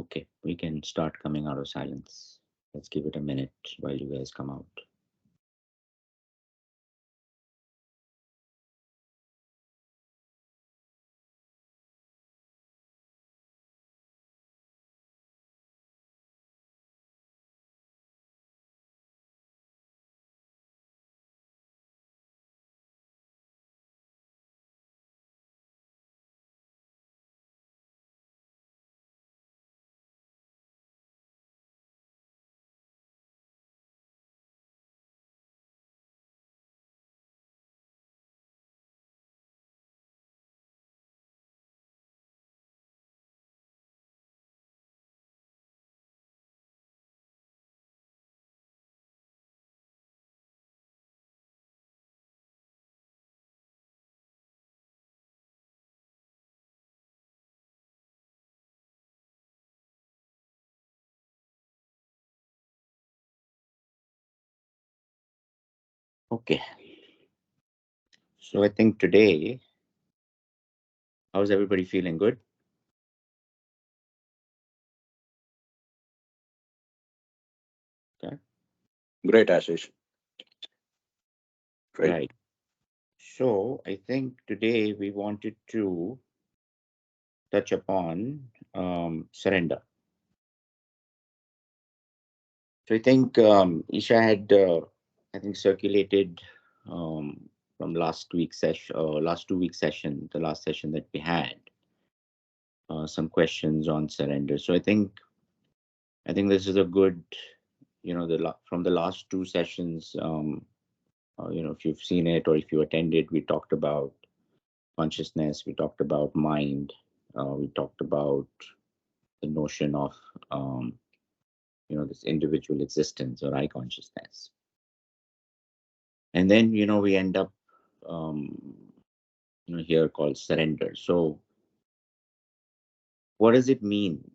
Okay, we can start coming out of silence. Let's give it a minute while you guys come out. Okay, so I think today, how's everybody feeling? Good? Okay, Great, Ashish. Great. right. So I think today we wanted to touch upon surrender. So I think Isha had, I think, circulated um, from last week's session, last 2 week session, the last session that we had, some questions on surrender. So I think this is a good, from the last two sessions, if you've seen it or if you attended, we talked about consciousness, we talked about mind, we talked about the notion of, um, this individual existence or I consciousness. And then, we end up, um, here called surrender. So what does it mean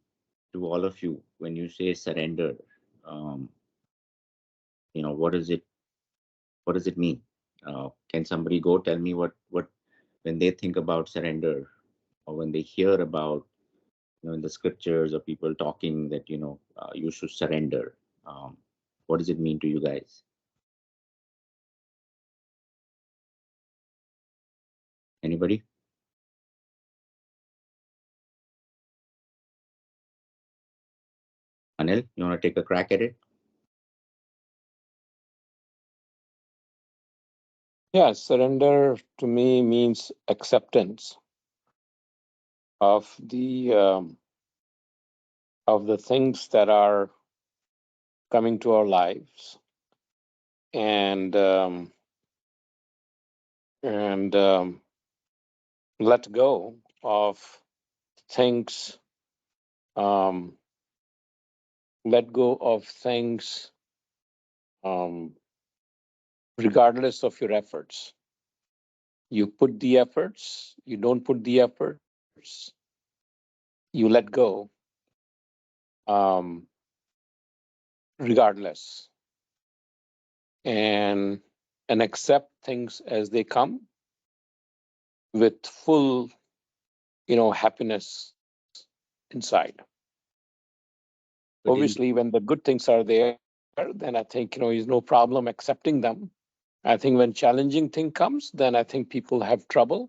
to all of you when you say surrender? Um, what does it mean? Can somebody go tell me what when they think about surrender or when they hear about in the scriptures or people talking that you should surrender, what does it mean to you guys? Anybody? Anil, you want to take a crack at it? Yeah, surrender to me means acceptance of the things that are coming to our lives, and let go of things. Um, Let go of things, regardless of your efforts. You put the efforts. You don't put the efforts. You let go. Um, Regardless, and accept things as they come with full happiness inside. But in Obviously, when the good things are there, then I think is no problem accepting them. I think when challenging thing comes, then I think people have trouble,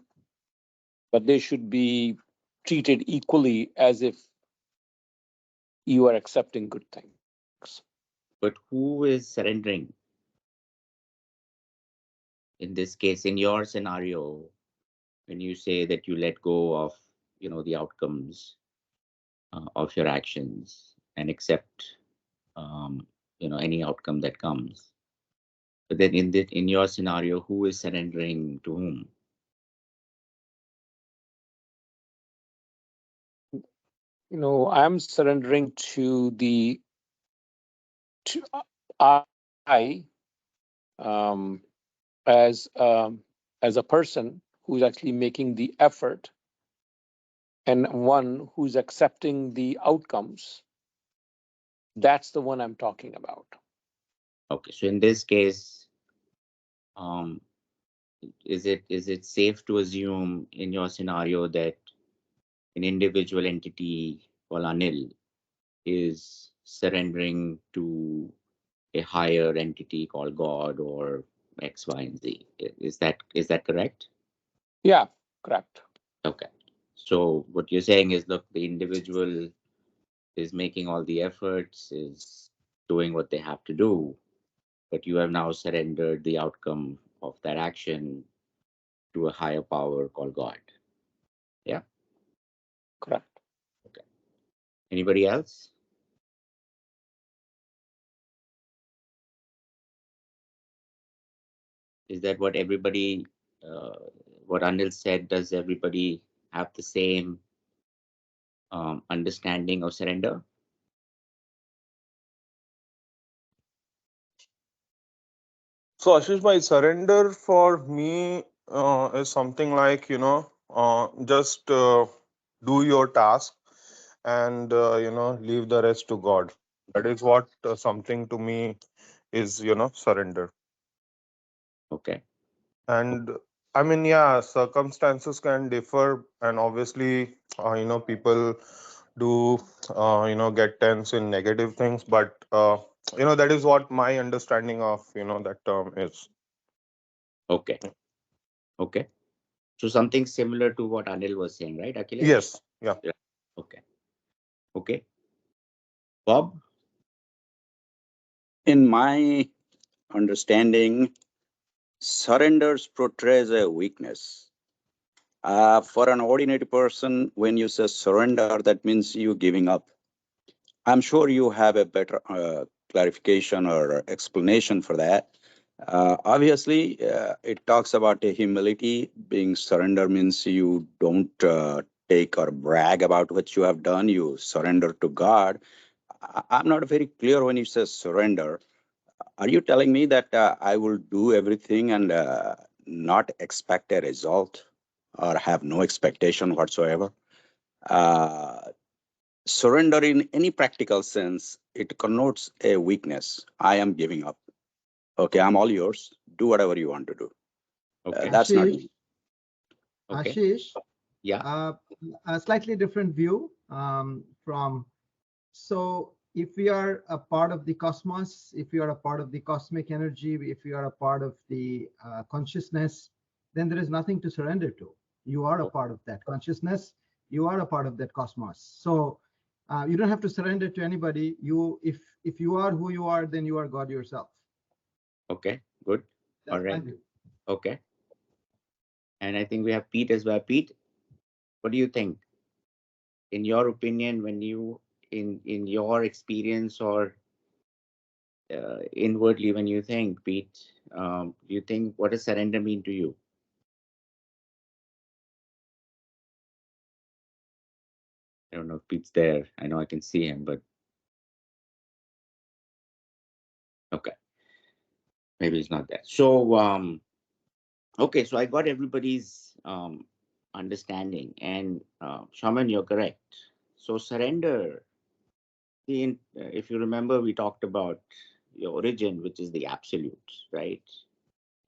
but they should be treated equally as if you are accepting good things. but who is surrendering in this case, in your scenario, when you say that you let go of the outcomes of your actions and accept any outcome that comes? But then in your scenario, who is surrendering to whom? I'm surrendering to I, um, as a person who's actually making the effort, and one who's accepting the outcomes. That's the one I'm talking about. Okay, so in this case, um, is it safe to assume in your scenario that an individual entity called Anil is surrendering to a higher entity called God or X, Y, and Z. Is that correct? Yeah, correct. Okay. So what you're saying is, look, the individual is making all the efforts, is doing what they have to do, but you have now surrendered the outcome of that action to a higher power called God. Yeah. Correct. Okay. Anybody else? Is that what everybody, uh, what Anil said? Does everybody have the same understanding of surrender? So Ashish bhai, surrender for me is something like, just do your task and leave the rest to God. That is what something to me is, surrender. Okay. And I mean, yeah, circumstances can differ, and obviously, people do get tense in negative things, but that is what my understanding of that term is. Okay. Okay. So something similar to what Anil was saying, right, Akhilesh? Yes, yeah. Yeah. Okay. Okay. Bob? In my understanding, surrenders portrays a weakness. For an ordinary person, when you say surrender, that means you giving up. I'm sure you have a better clarification or explanation for that. Obviously, it talks about a humility. Being surrender means you don't take or brag about what you have done. You surrender to God. I'm not very clear when you say surrender. Are you telling me that I will do everything and not expect a result or have no expectation whatsoever? Uh, Surrender in any practical sense, it connotes a weakness. I am giving up. Okay, I'm all yours. Do whatever you want to do. Okay. That's not Ashish, me. Okay. Ashish, Yeah. a slightly different view from. So, if we are a part of the cosmos, if we are a part of the cosmic energy, if we are a part of the consciousness, then there is nothing to surrender to. You are a part of that consciousness. You are a part of that cosmos. So, you don't have to surrender to anybody. If you are who you are, then you are God yourself. Okay. Good. All That's my right. view. Okay. And I think we have Pete as well. Pete, what do you think? In your opinion, when you in your experience or inwardly when you think, Pete, do you think what does surrender mean to you? I don't know if Pete's there. I know I can see him, but okay, maybe he's not there. So okay, so I got everybody's understanding, and Shaman, you're correct. So surrender. If you remember, we talked about your origin, which is the absolute, right?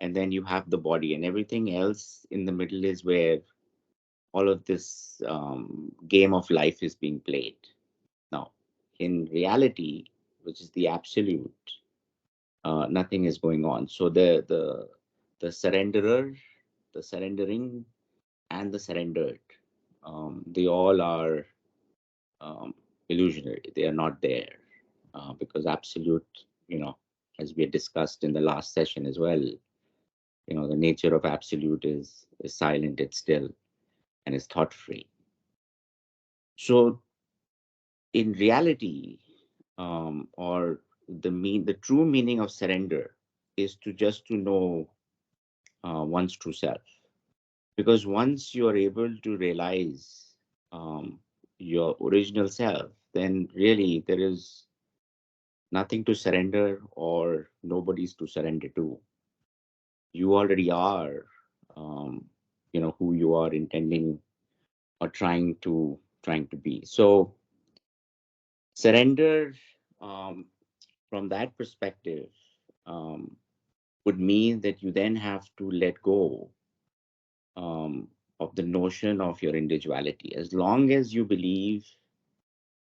And then you have the body, and everything else in the middle is where all of this game of life is being played. Now, in reality, which is the absolute, nothing is going on. So the surrenderer, the surrendering, and the surrendered, they all are um, illusionary. They are not there because absolute, as we had discussed in the last session as well, the nature of absolute is silent, it's still, and is thought free. So in reality, or the true meaning of surrender is to just to know one's true self, because once you are able to realize um, your original self, then really there is nothing to surrender or nobody's to surrender to. You already are, um, who you are intending or trying to be. So surrender, um, from that perspective, um, would mean that you then have to let go of the notion of your individuality. As long as you believe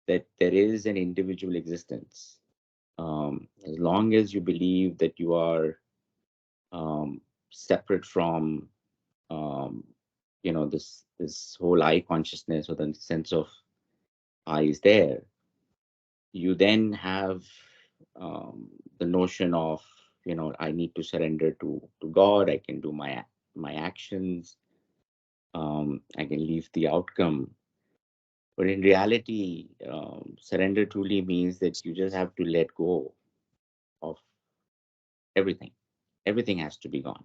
that there is an individual existence. As long as you believe that you are separate from, um, this whole I consciousness, or the sense of I is there, you then have the notion of, I need to surrender to God. I can do my actions. I can leave the outcome. But in reality, surrender truly means that you just have to let go of everything. Everything has to be gone.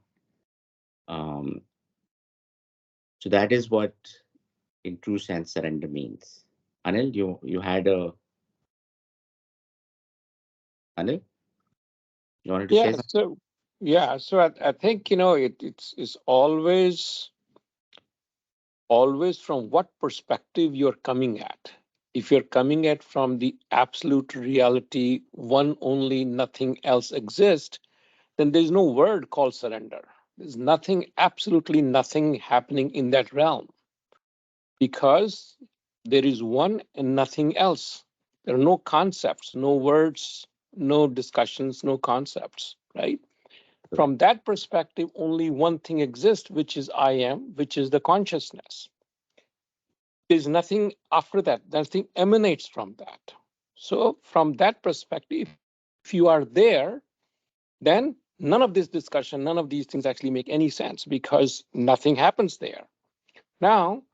Um, so that is what, in true sense, surrender means. Anil, you had a Anil, you wanted to say Yeah. something? So yeah. So I think it's always from what perspective you're coming at. If you're coming at from the absolute reality, one only, nothing else exists, then there's no word called surrender. There's nothing, absolutely nothing happening in that realm, because there is one and nothing else. There are no concepts, no words, no discussions, no concepts, right? From that perspective, only one thing exists, which is I am, which is the consciousness. There's nothing after that, nothing emanates from that. So, from that perspective, if you are there, then none of this discussion, none of these things actually make any sense, because nothing happens there. Now,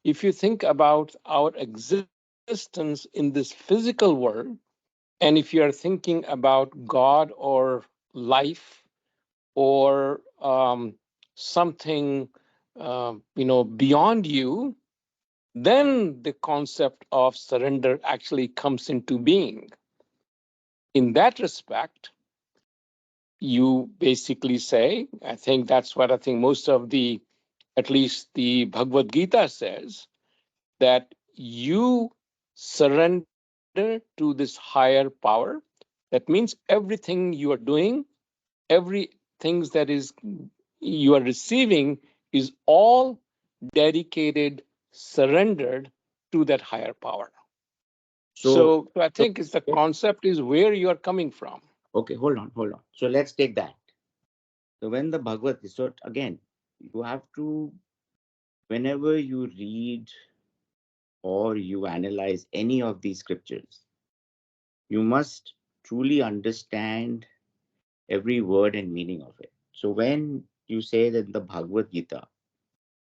if you think about our existence in this physical world, and if you are thinking about God or life or something beyond you, then the concept of surrender actually comes into being. In that respect, you basically say, I think that's what I think most of the, at least the Bhagavad Gita says, that you surrender to this higher power. That means everything you are doing, every things that is you are receiving, is all dedicated, surrendered to that higher power. So, So I so think it's the concept is where you are coming from. okay, hold on. So let's take that. So when the Bhagavad Gita, so again, you have to, whenever you read or you analyze any of these scriptures, you must truly understand every word and meaning of it. So when you say that the Bhagavad Gita,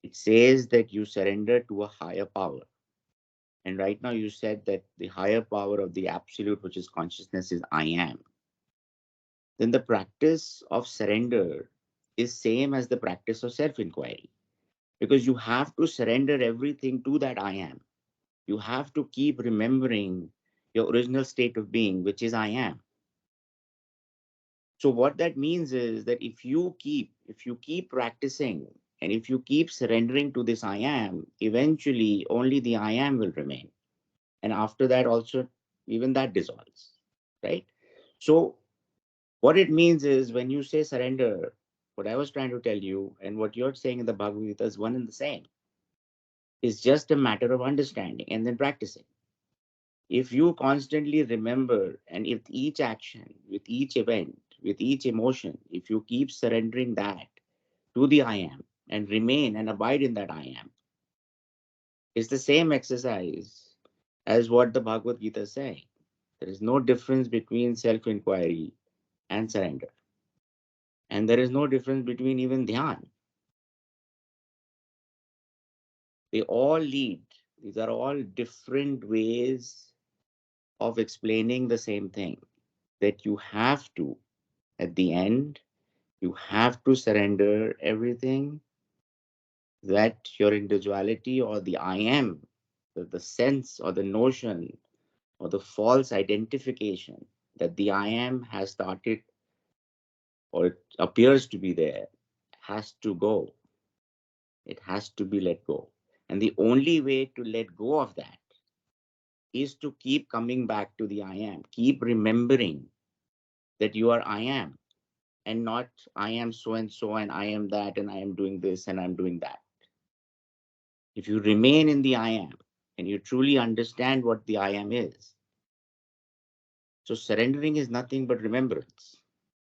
it says that you surrender to a higher power. And right now you said that the higher power of the absolute, which is consciousness, is I am. Then the practice of surrender is same as the practice of self-inquiry. Because you have to surrender everything to that I am. You have to keep remembering your original state of being, which is I am. So what that means is that if you keep practicing and if you keep surrendering to this I am, eventually only the I am will remain. And after that also, even that dissolves, right? So what it means is, when you say surrender, what I was trying to tell you and what you're saying in the Bhagavad Gita is one and the same. It's just a matter of understanding and then practicing. If you constantly remember, and if each action, with each event, with each emotion, if you keep surrendering that to the I am and remain and abide in that I am, it's the same exercise as what the Bhagavad Gita is saying. There is no difference between self inquiry and surrender. And there is no difference between even dhyan. They all lead, these are all different ways of explaining the same thing, that you have to, at the end, you have to surrender everything, that your individuality or the I am, the sense or the notion or the false identification that the I am has started or it appears to be there, has to go. It has to be let go. And the only way to let go of that is to keep coming back to the I am. Keep remembering that you are I am, and not I am so and I am that and I am doing this and I'm doing that. If you remain in the I am, and you truly understand what the I am is. So surrendering is nothing but remembrance.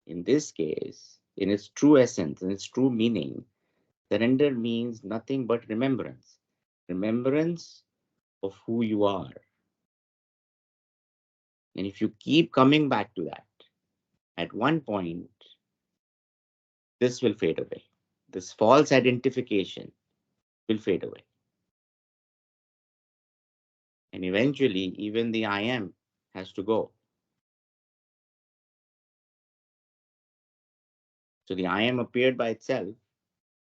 In this case, in its true essence, in its true meaning, surrender means nothing but remembrance. Remembrance of who you are. And if you keep coming back to that, at one point, this will fade away. This false identification will fade away. And eventually, even the I am has to go. So the I am appeared by itself.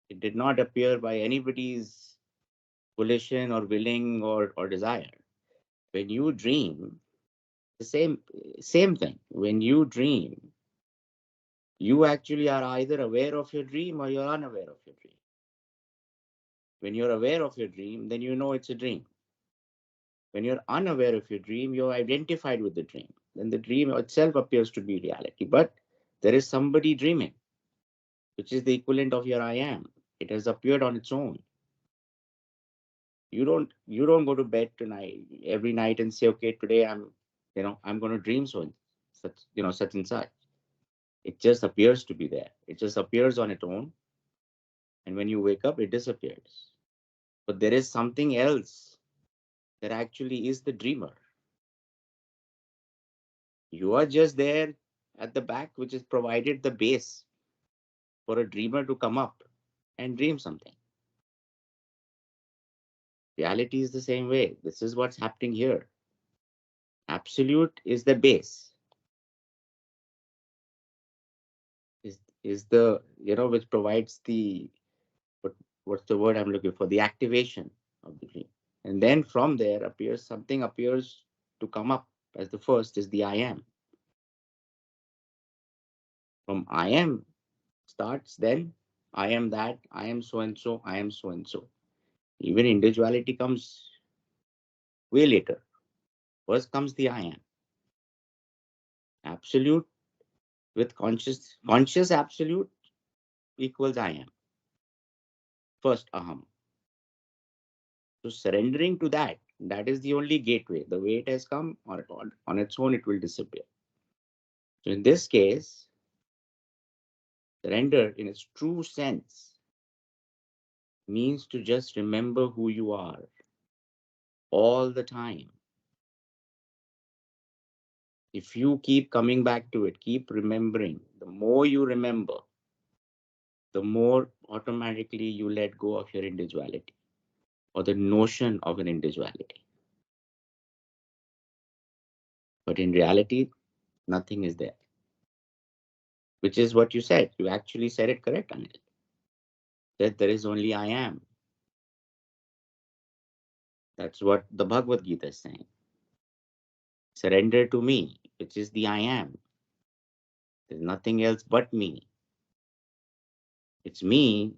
It did not appear by anybody's volition or willing or desire. When you dream, the same thing. When you dream, you actually are either aware of your dream or you're unaware of your dream. When you're aware of your dream, then you know it's a dream. When you're unaware of your dream, you're identified with the dream. Then the dream itself appears to be reality. But there is somebody dreaming, which is the equivalent of your I am. It has appeared on its own. You don't go to bed tonight every night and say, okay, today I'm going to dream so and such and such. It just appears to be there. It just appears on its own. And when you wake up, it disappears. But there is something else that actually is the dreamer. You are just there at the back, which is provided the base for a dreamer to come up and dream something. Reality is the same way. This is what's happening here. Absolute is the base, is the, which provides the, what's the word I'm looking for? The activation of the dream. And then from there something appears to come up as the first is the I am. From I am starts, then I am that, I am so and so, I am so and so. Even individuality comes way later. First comes the I am. Absolute with conscious absolute equals I am. First aham. So surrendering to that is the only gateway. The way it has come on its own, it will disappear. So in this case, surrender in its true sense means to just remember who you are all the time. If you keep coming back to it, keep remembering, the more you remember, the more automatically you let go of your individuality or the notion of an individuality. But in reality, nothing is there, which is what you said. You actually said it correct, Anil. That there is only I am. That's what the Bhagavad Gita is saying. Surrender to me, which is the I am. There's nothing else but me. It's me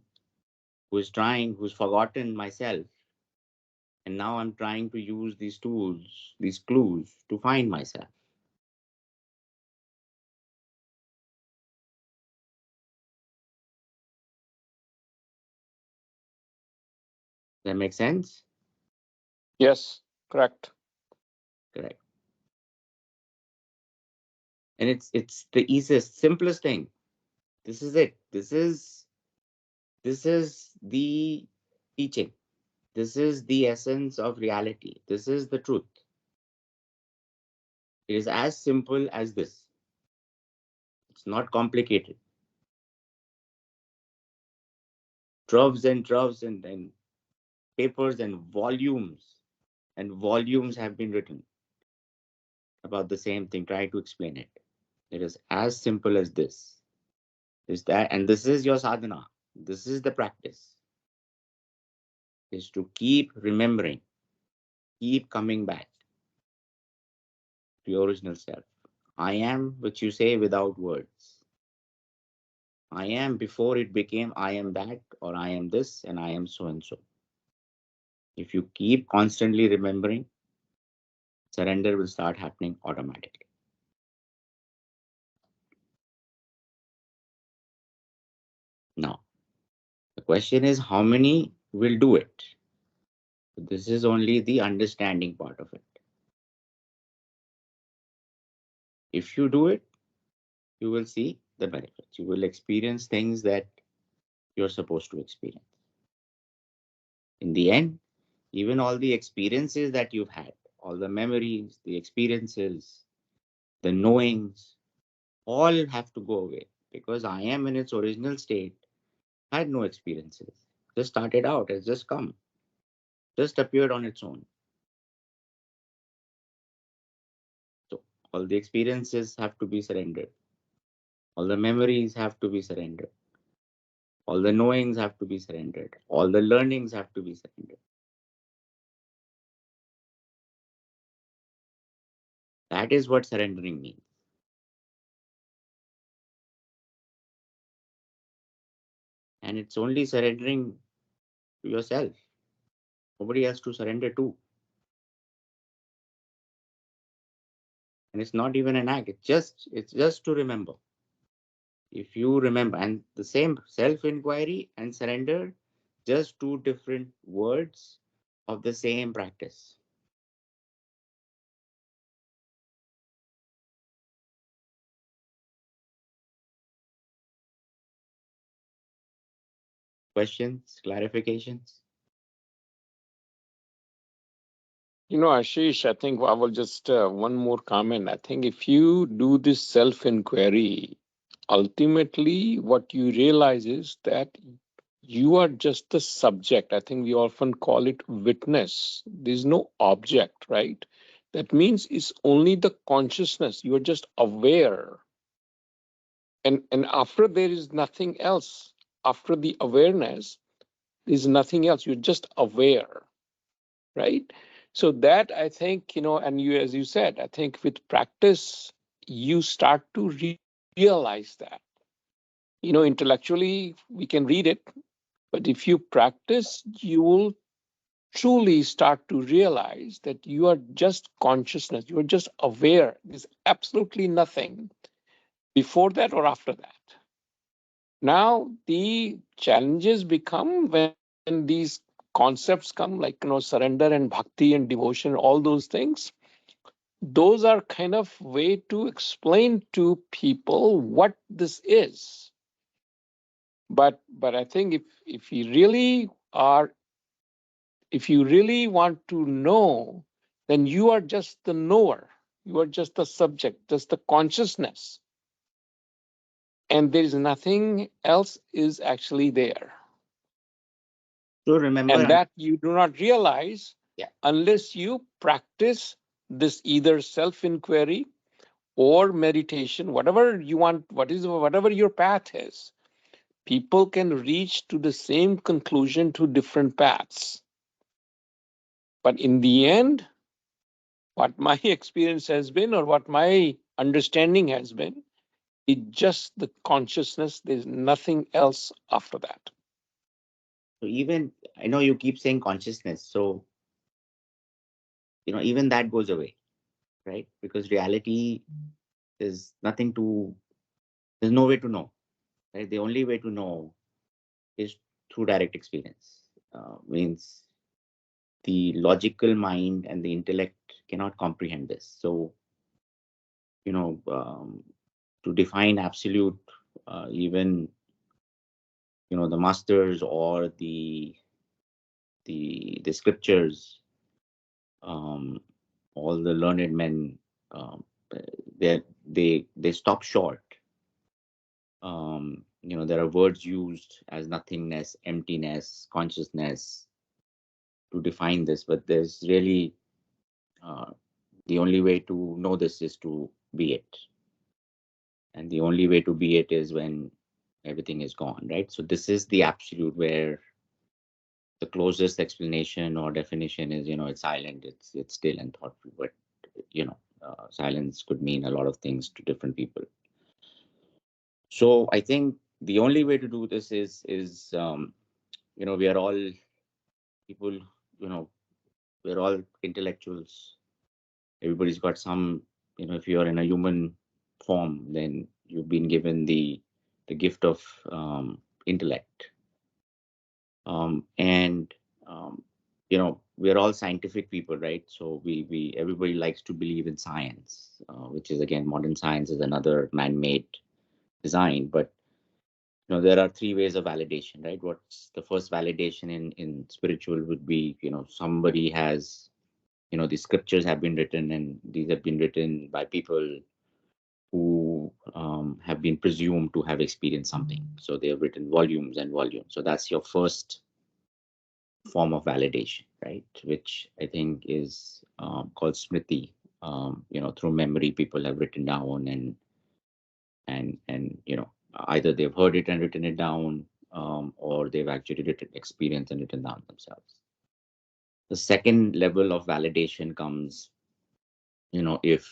who's forgotten myself. And now I'm trying to use these tools, these clues to find myself. Does that make sense? Yes, correct. Correct. And it's the easiest, simplest thing. This is it. This is the teaching. This is the essence of reality. This is the truth. It is as simple as this. It's not complicated. Troves and papers and volumes have been written about the same thing, try to explain it. It is as simple as this. Is that, and this is your sadhana. This is the practice. Is to keep remembering, keep coming back to your original self. I am, which you say without words. I am before it became I am that, or I am this, and I am so and so. If you keep constantly remembering, surrender will start happening automatically. Now, the question is how many will do it? So this is only the understanding part of it. If you do it, you will see the benefits. You will experience things that you're supposed to experience. In the end, even all the experiences that you've had, all the memories, the experiences, the knowings, all have to go away, because I am in its original state had no experiences. Just started out, has just come, just appeared on its own. So all the experiences have to be surrendered. All the memories have to be surrendered. All the knowings have to be surrendered. All the learnings have to be surrendered. That is what surrendering means. And it's only surrendering to yourself. Nobody else to surrender to. And it's not even an act. It's just to remember. If you remember, and the same self-inquiry and surrender, just two different words of the same practice. Questions, clarifications? Ashish, I think I will just one more comment. I think if you do this self-inquiry, ultimately what you realize is that you are just the subject. I think we often call it witness. There's no object, right? That means it's only the consciousness. You are just aware. And after there is nothing else. After the awareness, there's nothing else. You're just aware, right? So that I think, and you, as you said, I think with practice, you start to realize that. Intellectually, we can read it, but if you practice, you will truly start to realize that you are just consciousness, you are just aware. There's absolutely nothing before that or after that. Now, the challenges become when these concepts come, like, surrender and bhakti and devotion, all those things. Those are kind of way to explain to people what this is. But I think if you really are, if you really want to know, then you are just the knower. You are just the subject, just the consciousness. And there is nothing else is actually there. So remember, And that you do not realize yeah, unless you practice this either self-inquiry or meditation, whatever you want, whatever your path is. People can reach to the same conclusion through different paths. But in the end, what my experience has been or what my understanding has been, it's just the consciousness. There's nothing else after that. so even I know you keep saying consciousness, so even that goes away, right? Because reality is nothing to, there's no way to know, right? The only way to know is through direct experience. Means the logical mind and the intellect cannot comprehend this. So, to define absolute, even, the masters or the scriptures, um, all the learned men, they stop short. There are words used as nothingness, emptiness, consciousness to define this, but there's really, the only way to know this is to be it. And the only way to be it is when everything is gone, right? So this is the absolute, where the closest explanation or definition is, it's silent, it's still and thoughtful. But silence could mean a lot of things to different people. So I think the only way to do this is we are all people, you know we're all intellectuals. Everybody's got some, if you're in a human form, then you've been given the gift of intellect. And we're all scientific people, right? So we everybody likes to believe in science, which is again, modern science is another man-made design. But there are three ways of validation, right? What's the first validation in spiritual would be, somebody has, the scriptures have been written, and these have been written by people who have been presumed to have experienced something. So they have written volumes and volumes. So that's your first form of validation, right? Which I think is called smriti. Through memory, people have written down, and either they've heard it and written it down, or they've actually written experience and written down themselves. The second level of validation comes, if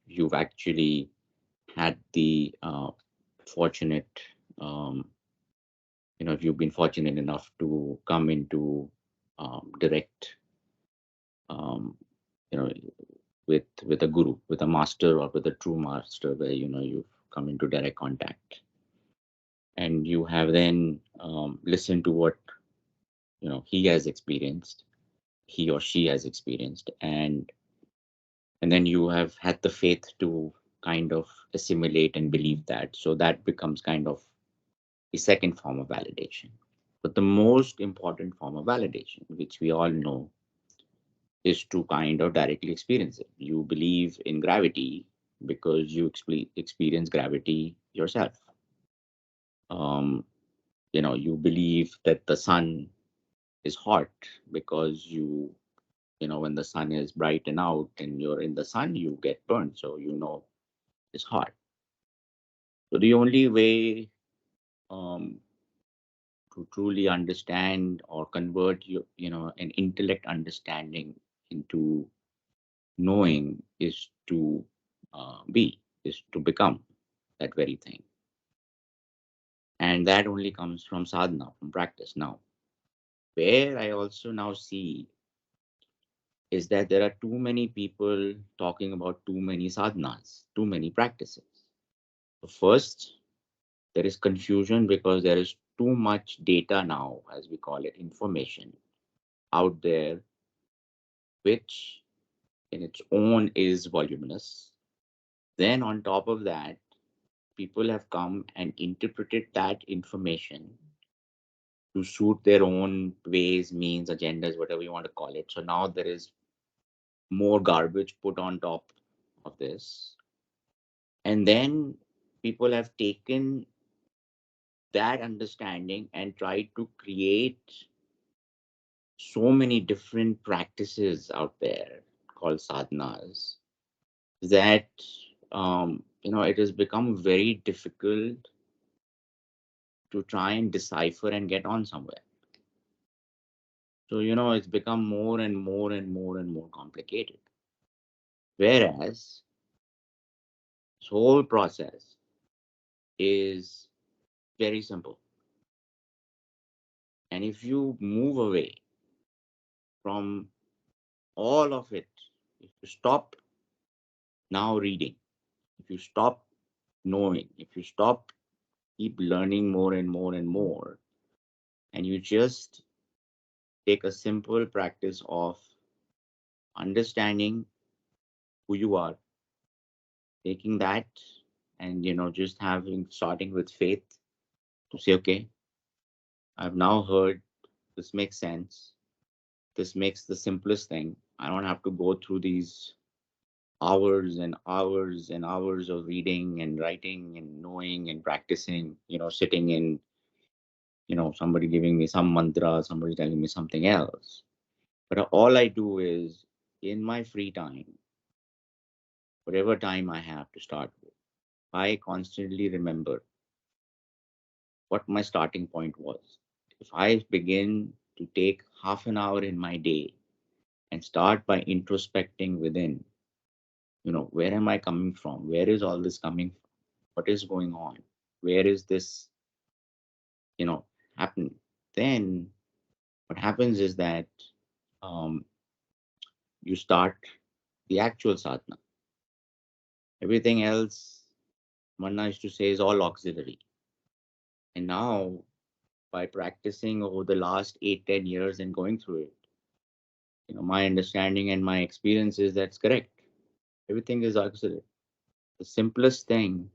you've actually had the fortunate, if you've been fortunate enough to come into direct, um, you know, with a guru, with a master, or with a true master, where you've come into direct contact, and you have then listened to what he has experienced, he or she has experienced, and then you have had the faith to kind of assimilate and believe that. So that becomes kind of the second form of validation. But the most important form of validation, which we all know, is to kind of directly experience it. You believe in gravity because you experience gravity yourself. Um, you believe that the sun is hot because when the sun is bright and out and you're in the sun, you get burned. So it's hot. So the only way um, to truly understand or convert an intellect understanding into knowing is to become that very thing. And that only comes from sadhana, from practice. Now, where I also now see is that there are too many people talking about too many sadhanas, too many practices. So first, there is confusion because there is too much data now, as we call it, information out there, which in its own is voluminous. Then, on top of that, people have come and interpreted that information to suit their own ways, means, agendas, whatever you want to call it. So now there is more garbage put on top of this. And then people have taken that understanding and tried to create so many different practices out there called sadhanas that it has become very difficult to try and decipher and get on somewhere. So it's become more and more and more and more complicated. Whereas this whole process is very simple. And if you move away from all of it, if you stop now reading, if you stop knowing, if you stop keep learning more and more and more, and you just take a simple practice of understanding who you are, taking that and just starting with faith to say, okay, I've now heard, this makes sense, this makes the simplest thing. I don't have to go through these hours and hours and hours of reading and writing and knowing and practicing, sitting in, somebody giving me some mantra, somebody telling me something else. But all I do is, in my free time, whatever time I have to start with, I constantly remember what my starting point was. If I begin to take half an hour in my day and start by introspecting within, where am I coming from? Where is all this coming from? What is going on? Where is this, happening? Then what happens is that um, you start the actual sadhana. Everything else, Manna used to say, is all auxiliary. And now, by practicing over the last 8, 10 years and going through it, my understanding and my experience is that's correct. Everything is absolute. The simplest thing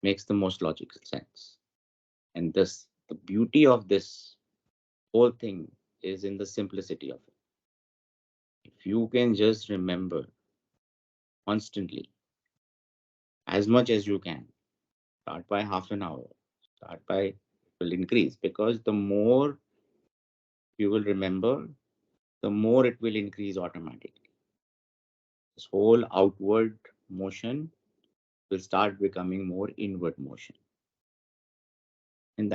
makes the most logical sense. And the beauty of this whole thing is in the simplicity of it. If you can just remember constantly, as much as you can, start by half an hour, start by, it will increase, because the more you will remember, the more it will increase automatically. This whole outward motion will start becoming more inward motion. And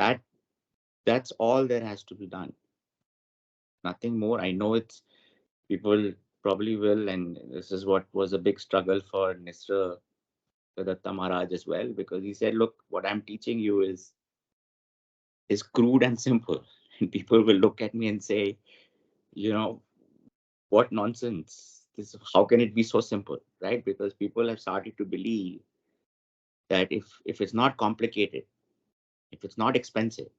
that's all there has to be done. Nothing more. I know it's people probably will, and this is what was a big struggle for Nisra Datta Maharaj as well, because he said, look, what I'm teaching you is crude and simple. And people will look at me and say, you know, what nonsense. How can it be so simple? Right? Because people have started to believe that if it's not complicated, if it's not expensive,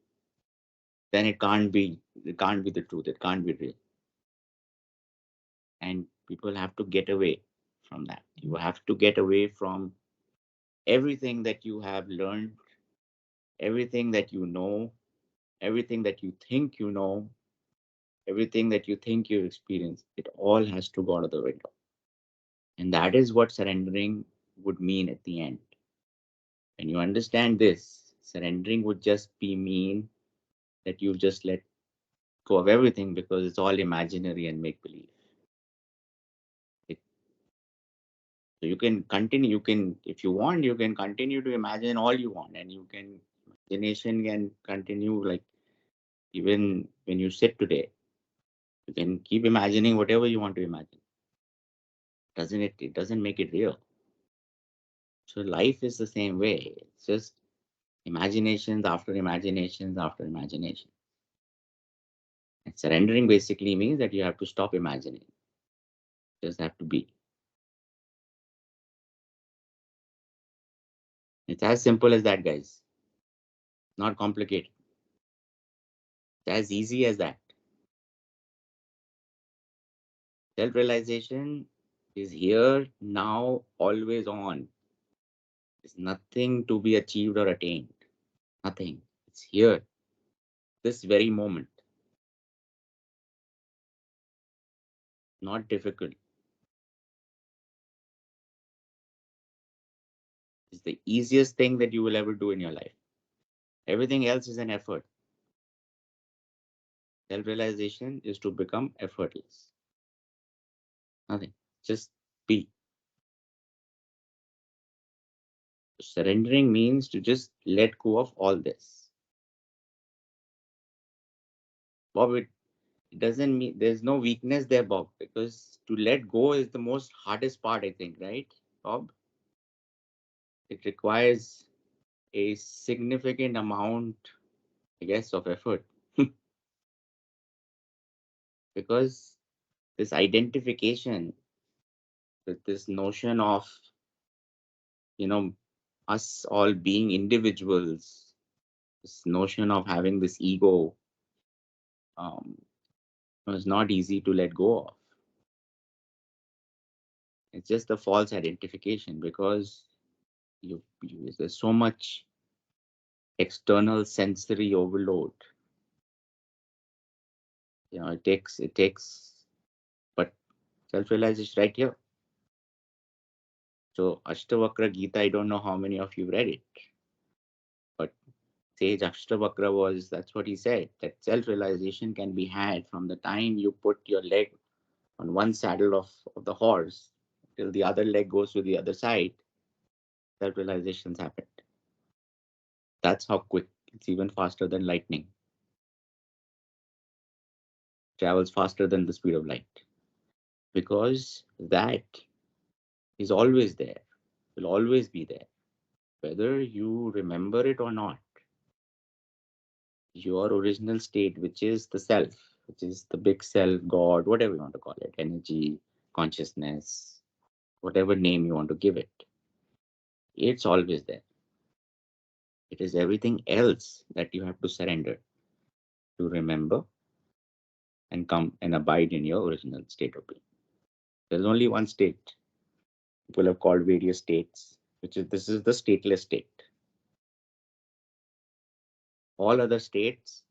then it can't be the truth. It can't be real. And people have to get away from that. You have to get away from everything that you have learned, everything that you know, everything that you think you know, everything that you think you've experienced. It all has to go out of the window. And that is what surrendering would mean at the end. When you understand this, surrendering would just be mean that you just let go of everything, because it's all imaginary and make believe. So you can continue, if you want, you can continue to imagine all you want, and imagination can continue, like even when you sit today, you can keep imagining whatever you want to imagine. Doesn't it? It doesn't make it real. So life is the same way. It's just imaginations after imaginations after imagination. And surrendering basically means that you have to stop imagining. You just have to be. It's as simple as that, guys. Not complicated. It's as easy as that. Self-realization is here, now, always on. There's nothing to be achieved or attained. Nothing. It's here, this very moment. Not difficult. It's the easiest thing that you will ever do in your life. Everything else is an effort. Self-realization is to become effortless. Nothing. Just be. Surrendering means to just let go of all this. Bob, it doesn't mean there's no weakness there, Bob, because to let go is the most hardest part, I think, right, Bob? It requires a significant amount, I guess, of effort. Because this identification with this notion of, you know, us all being individuals, this notion of having this ego, um, is not easy to let go of. It's just a false identification, because there's so much external sensory overload. It takes, but self-realization right here. So Ashtavakra Gita, I don't know how many of you read it, but Sage Ashtavakra that's what he said, that self-realization can be had from the time you put your leg on one saddle of the horse till the other leg goes to the other side. Self-realizations happened. That's how quick. It's even faster than lightning. Travels faster than the speed of light. Because that is always there, will always be there. Whether you remember it or not, your original state, which is the self, which is the big self, God, whatever you want to call it, energy, consciousness, whatever name you want to give it, it's always there. It is everything else that you have to surrender to remember and come and abide in your original state of being. There's only one state. People have called various states, which is this is the stateless state. All other states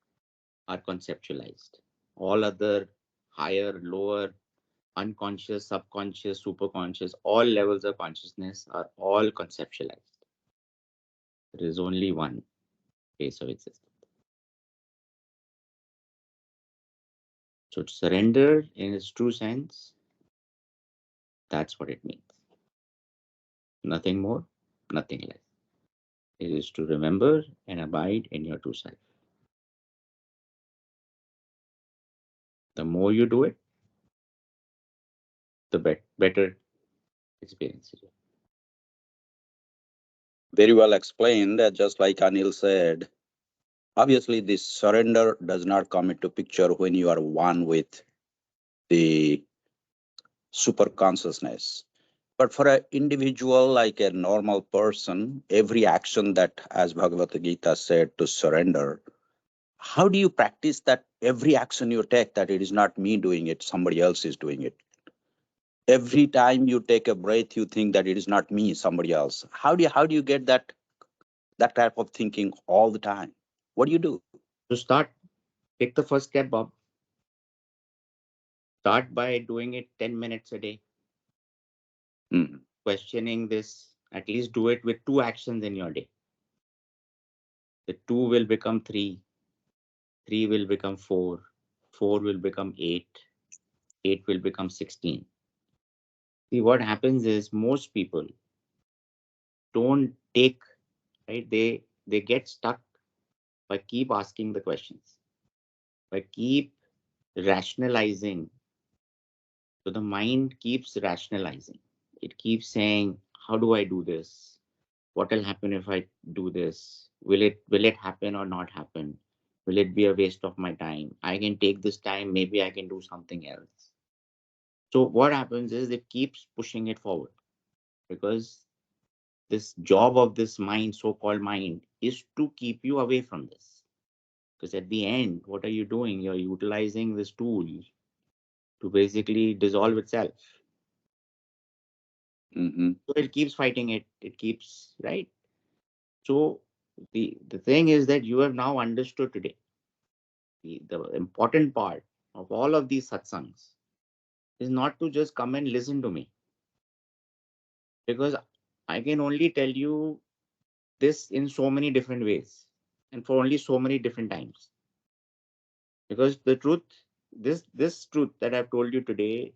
are conceptualized. All other higher, lower, unconscious, subconscious, superconscious, all levels of consciousness are all conceptualized. There is only one phase of existence. So to surrender in its true sense, that's what it means. Nothing more, nothing less. It is to remember and abide in your true self. The more you do it, the better experience you. Very well explained. Just like Anil said, obviously this surrender does not come into picture when you are one with the super consciousness. But for an individual, like a normal person, every action that, as Bhagavad Gita said, to surrender, how do you practice that every action you take, that it is not me doing it, somebody else is doing it? Every time you take a breath, you think that it is not me, somebody else. How do you get that type of thinking all the time? What do you do? To start, take the first step, Bob. Start by doing it 10 minutes a day. Questioning this, at least do it with 2 actions in your day. The 2 will become 3, 3 will become 4, 4 will become 8, 8 will become 16. See, what happens is most people don't take, right? They get stuck by keep asking the questions, by keep rationalizing. So the mind keeps rationalizing. It keeps saying, how do I do this? What will happen if I do this? Will it happen or not happen? Will it be a waste of my time? I can take this time, maybe I can do something else. So what happens is it keeps pushing it forward, because this job of this mind, so-called mind, is to keep you away from this. Because at the end, what are you doing? You're utilizing this tool to basically dissolve itself. So it keeps fighting it. It keeps, right? So the thing is that you have now understood today. The important part of all of these satsangs is not to just come and listen to me, because I can only tell you this in so many different ways and for only so many different times. Because the truth, this truth that I've told you today,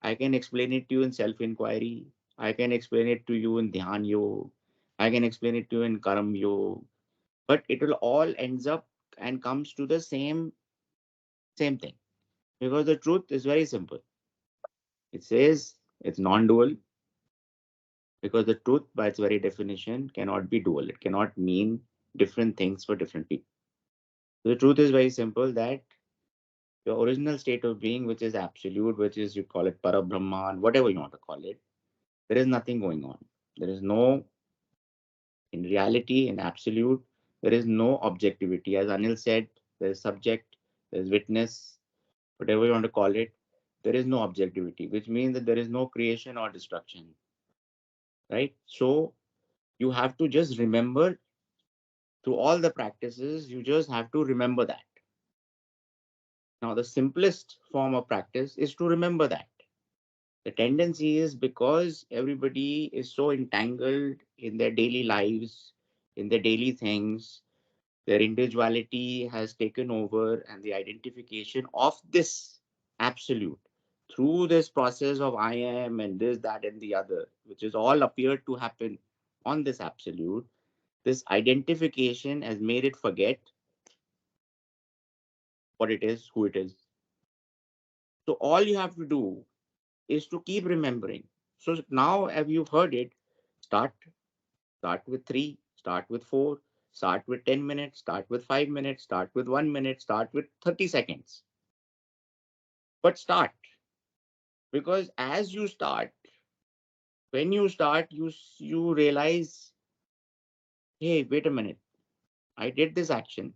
I can explain it to you in self-inquiry. I can explain it to you in Dhyan Yoga. I can explain it to you in Karam Yoga. But it will all ends up and comes to the same thing. Because the truth is very simple. It says it's non-dual, because the truth by its very definition cannot be dual. It cannot mean different things for different people. The truth is very simple, that your original state of being, which is absolute, which is, you call it Parabrahman, whatever you want to call it, there is nothing going on. There is no, in reality, in absolute, there is no objectivity. As Anil said, there is subject, there is witness, whatever you want to call it, there is no objectivity, which means that there is no creation or destruction, right? So you have to just remember, through all the practices, you just have to remember that. Now, the simplest form of practice is to remember that. The tendency is, because everybody is so entangled in their daily lives, in their daily things, their individuality has taken over, and the identification of this absolute through this process of I am and this, that, and the other, which is all appeared to happen on this absolute, this identification has made it forget what it is, who it is. So all you have to do is to keep remembering. So now, have you heard it? Start with 3, start with 4, start with 10 minutes, start with 5 minutes, start with 1 minute, start with 30 seconds. But start, because as you start, when you start, you realize, hey, wait a minute, I did this action.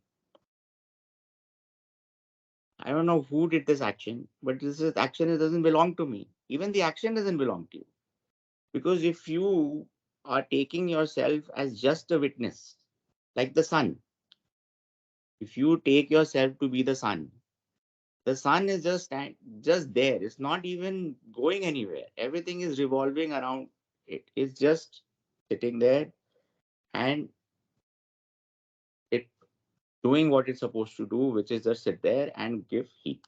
I don't know who did this action, but this is action that doesn't belong to me. Even the action doesn't belong to you. Because if you are taking yourself as just a witness, like the sun, if you take yourself to be the sun is just there. It's not even going anywhere. Everything is revolving around it. It's just sitting there and it doing what it's supposed to do, which is just sit there and give heat.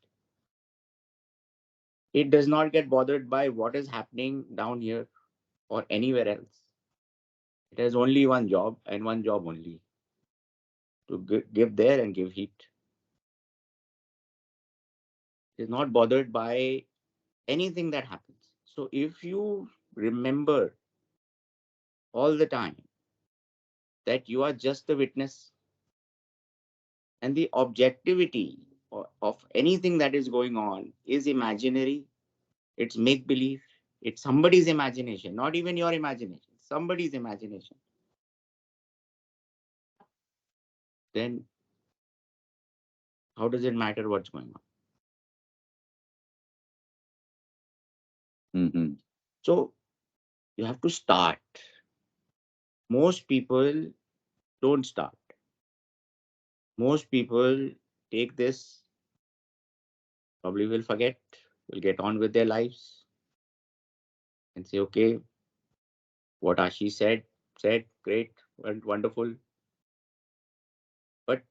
It does not get bothered by what is happening down here or anywhere else. It has only one job and one job only, to give there and give heat. It is not bothered by anything that happens. So if you remember all the time that you are just a witness, and the objectivity of anything that is going on is imaginary, it's make believe, it's somebody's imagination, not even your imagination, somebody's imagination, then how does it matter what's going on? Mm-hmm. So you have to start. Most people don't start. Most people take this, probably will forget, will get on with their lives and say, okay, what Ashish said, great, wonderful. But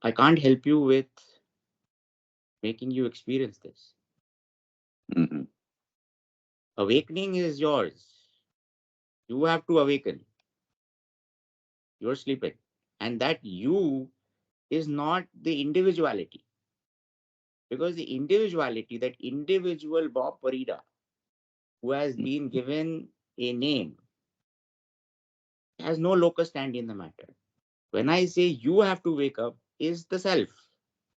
I can't help you with making you experience this. Mm-hmm. Awakening is yours. You have to awaken. You're sleeping. And that you is not the individuality. Because the individuality, that individual Bob Parida, who has been given a name, has no locus standi in the matter. When I say you have to wake up, is the self,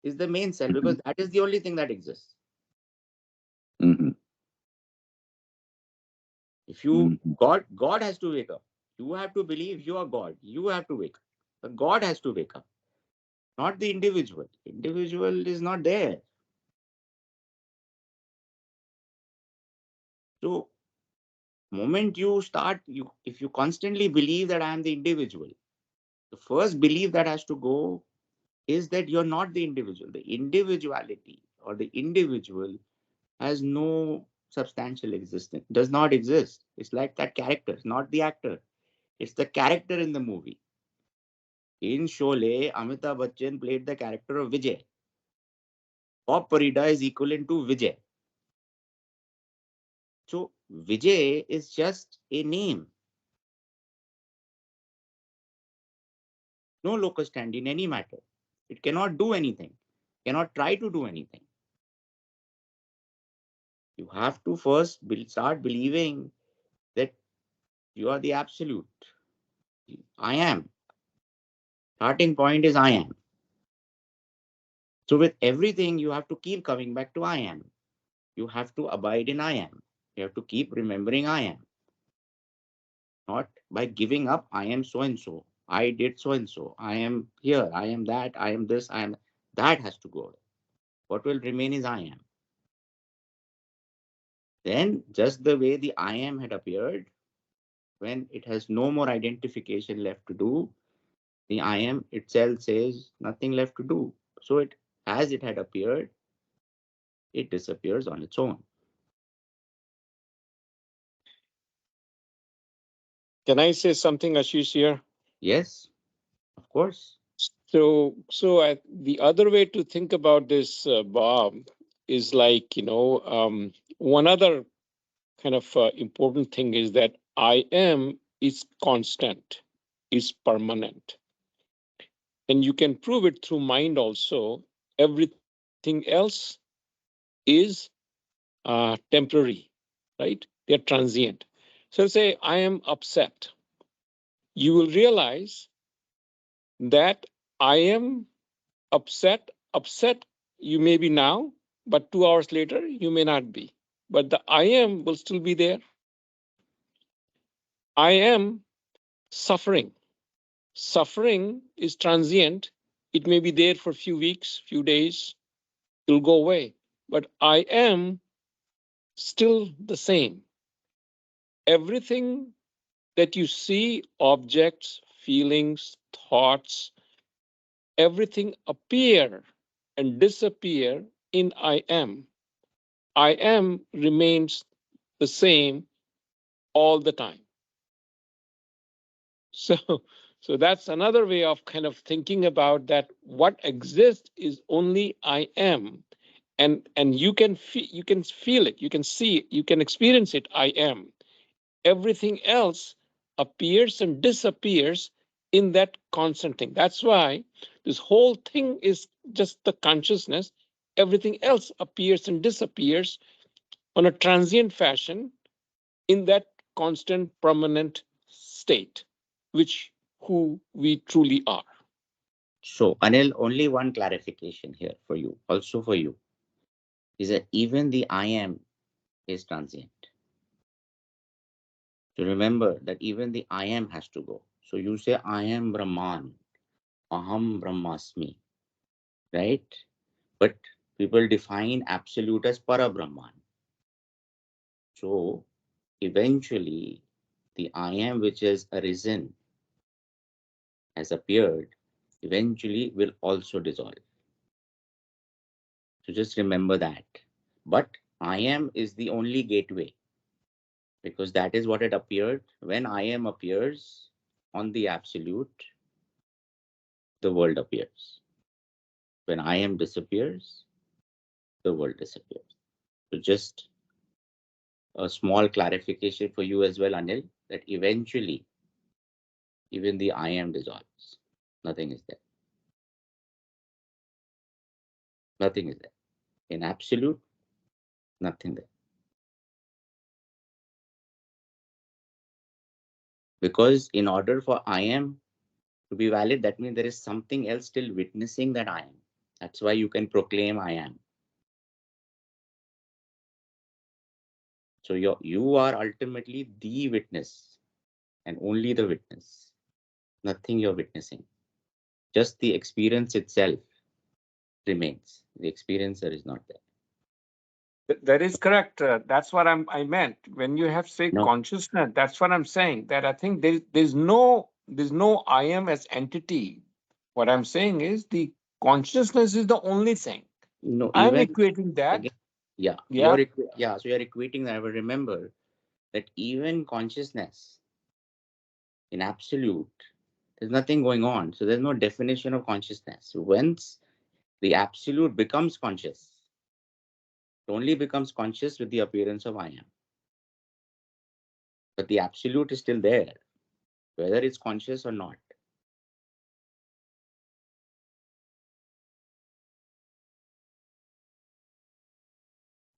is the main self, Mm-hmm. because that is the only thing that exists. Mm-hmm. If you Mm-hmm. God has to wake up. You have to believe you are God. You have to wake up. The God has to wake up, not the individual. Individual is not there. So moment you start, you if you constantly believe that I am the individual, the first belief that has to go is that you're not the individual. The individuality or the individual has no substantial existence, does not exist. It's like that character, not the actor. It's the character in the movie. In Sholay, Amitabh Bachchan played the character of Vijay. Bob Parida is equivalent to Vijay. So Vijay is just a name, no locus standi in any matter. It cannot do anything, cannot try to do anything. You have to first start believing that you are the absolute. I am. Starting point is I am. So with everything, you have to keep coming back to I am. You have to abide in I am. You have to keep remembering I am. Not by giving up, I am so and so. I did so and so. I am here. I am that. I am this. I am that has to go. What will remain is I am. Then, just the way the I am had appeared, when it has no more identification left to do, the I am itself says nothing left to do. So, it as it had appeared, it disappears on its own. Can I say something, Ashish, here? Yes, of course. The other way to think about this, Bob, is like, one other kind of important thing is that I am is constant, is permanent. And you can prove it through mind also. Everything else is temporary, right? They're transient. So say I am upset. You will realize that I am upset you may be now, but 2 hours later you may not be. But the I am will still be there. I am suffering. Suffering is transient. It may be there for a few weeks, few days, it'll go away. But I am still the same. Everything that you see, objects, feelings, thoughts, everything appear and disappear in I am. I am remains the same all the time. So, so that's another way of kind of thinking about that. What exists is only I am, and you can feel it, you can see it, you can experience it. I am. Everything else appears and disappears in that constant thing. That's why this whole thing is just the consciousness. Everything else appears and disappears on a transient fashion in that constant permanent state, which who we truly are. So, Anil, only one clarification here for you, also for you, is that even the I am is transient. So remember that even the I am has to go. So you say I am Brahman, Aham Brahmasmi, right? But people define absolute as Para Brahman. So eventually the I am which has arisen, has appeared, eventually will also dissolve. So just remember that. But I am is the only gateway, because that is what it appeared. When I am appears on the absolute, the world appears. When I am disappears, the world disappears. So just a small clarification for you as well, Anil, that eventually even the I am dissolves. Nothing is there. Nothing is there. In absolute, nothing there. Because in order for I am to be valid, that means there is something else still witnessing that I am. That's why you can proclaim I am. So you are ultimately the witness and only the witness. Nothing you're witnessing. Just the experience itself remains. The experiencer is not there. That is correct. That's what I meant. When you have say No, consciousness, that's what I'm saying. That I think there's no I am as entity. What I'm saying is the consciousness is the only thing. no, I'm even equating that. again, yeah, Yeah. yeah. So you're equating that. But remember that even consciousness in absolute, there's nothing going on. So there's no definition of consciousness. Once the absolute becomes conscious, it only becomes conscious with the appearance of I am. But the absolute is still there, whether it's conscious or not.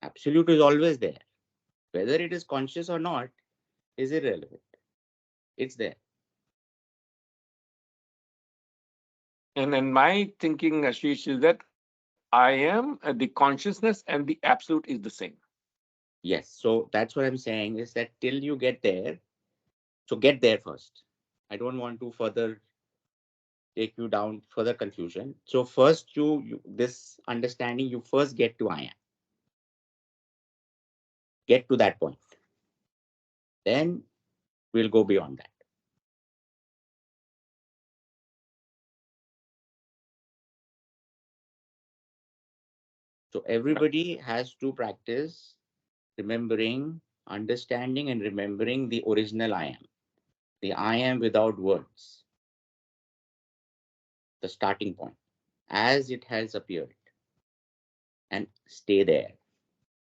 Absolute is always there. Whether it is conscious or not is irrelevant. It's there. And then my thinking, Ashish, is that I am the consciousness and the absolute is the same. Yes. So that's what I'm saying is that till you get there, so get there first. I don't want to further take you down further confusion. So first you this understanding, you first get to I am. Get to that point. Then we'll go beyond that. So everybody has to practice remembering, understanding, and remembering the original I am. The I am without words, the starting point, as it has appeared, and stay there.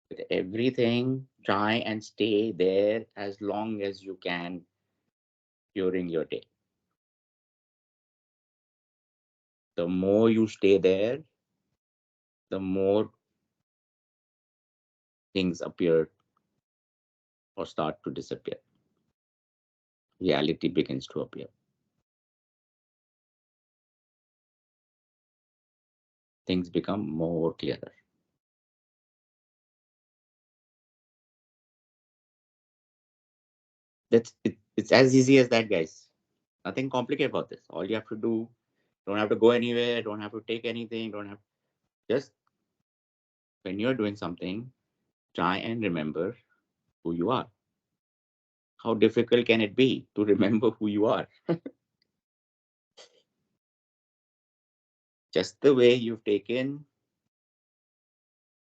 With everything, try and stay there as long as you can during your day. The more you stay there, the more things appear or start to disappear. Reality begins to appear. Things become more clearer. That's it, it's as easy as that, guys. Nothing complicated about this. All you have to do, don't have to go anywhere, don't have to take anything, don't have just when you're doing something, try and remember who you are. How difficult can it be to remember who you are? Just the way you've taken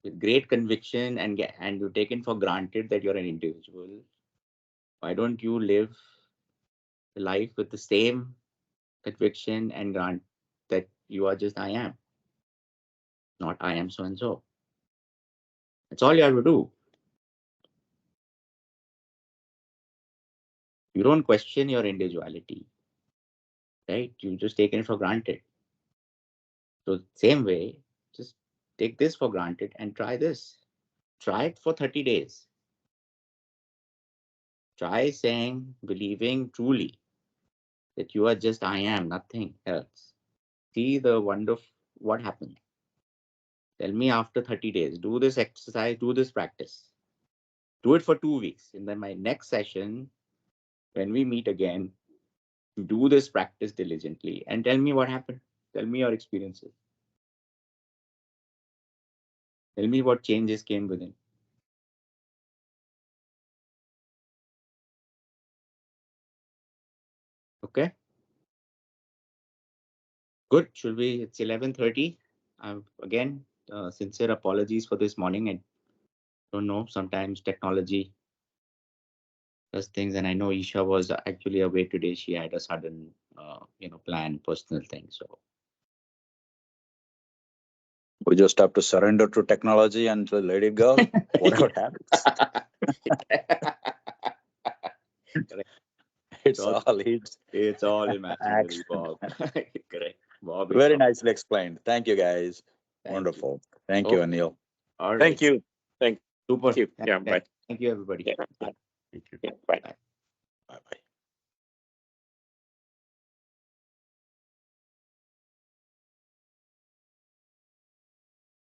with great conviction and you've taken for granted that you're an individual. Why don't you live life with the same conviction and grant that you are just I am, not I am so and so. That's all you have to do. You don't question your individuality, right? You just taken it for granted. So same way, just take this for granted and try this. Try it for 30 days. Try saying, believing truly that you are just I am, nothing else. See the wonder of what happens. Tell me after 30 days, do this exercise, do this practice. Do it for 2 weeks. And then my next session, when we meet again, do this practice diligently and tell me what happened. Tell me your experiences. Tell me what changes came within. Okay. Good. Should we? It's 11:30. Again, sincere apologies for this morning. I don't know. Sometimes technology does things, and I know Isha was actually away today. She had a sudden, plan, personal thing. So We just have to surrender to technology and let it go. Whatever happens, Correct. it's all It's all imaginary, action. Bob. Correct. Bob is Very nicely explained. Thank you, guys. Thank you. Wonderful. Thank you, Okay. Anil. All right. Thank you. Thank Super. you. Yeah, bye. Thank you, everybody. Yeah.